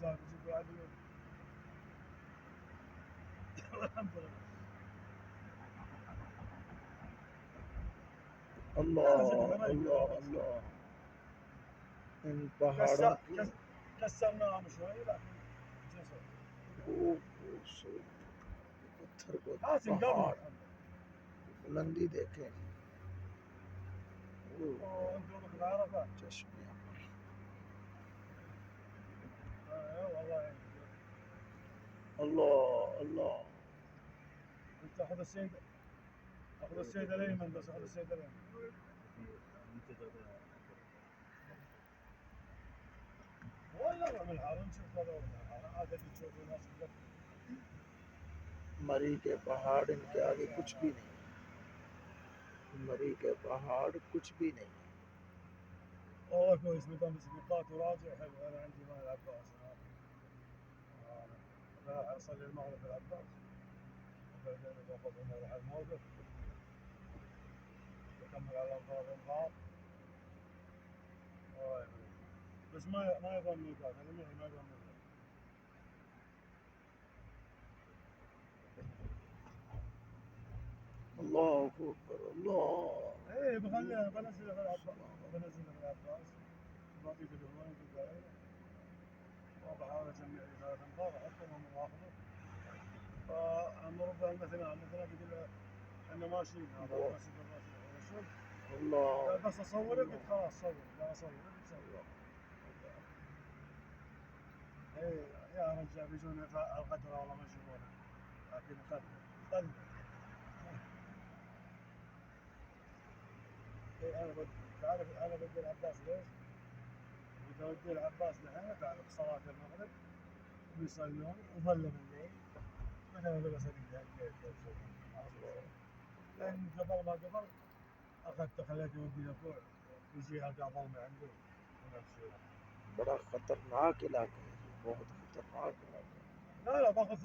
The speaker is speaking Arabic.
الزاد يجيب علي الحمد لله. الله الله الله इन पहाड़ों की كسرناهم شوي لكن جسر पत्थर को حاتم पहाड़ قبل बुलंदी देखें انتم في عرفه चश्मे والله الله الله انت خذ السيد اخذ السيد الايمن بس اخذ السيد الايمن ولا من الحرم شوف هذا من الحرم هذا اللي تشوفه ناس मरी के पहाड़ इनके आगे कुछ भी नहीं मरी के पहाड़ कुछ भी नहीं والله كويس ما دام نقاط وراجع حلو. انا عندي مال العباس انا اصلي المغرب في العباس وبعدين باخذ هنا اروح الموقف اكمل على الانفاق بس ما يظن ميقات انا معي ما يظن ميقات. الله أكبر الله ايه بخليها بنزلها في العباس بعطيك الهوايه وتلقى وبحاول اجمع لي 3 انفار احطهم واخذهم فامر مثلا بقول له احنا ماشيين هذا بس الرسول الله بس اصورك قلت خلاص صور لا اصورك تصور. ايه يا رجال بيجون القدره والله ما يشوفونه لكن خل إيه انا بدي العباس ليش؟ بدي العباس لحين تعرف صلاه المغرب ويصلون وظلم الليل مثلا لبس الليل لان قبل ما قبل اخذت خليته يودي لفوق يجي هذا ظلمه عنده बड़ा खतरनाक इलाका है बहुत खतरनाक इलाका لا باخذ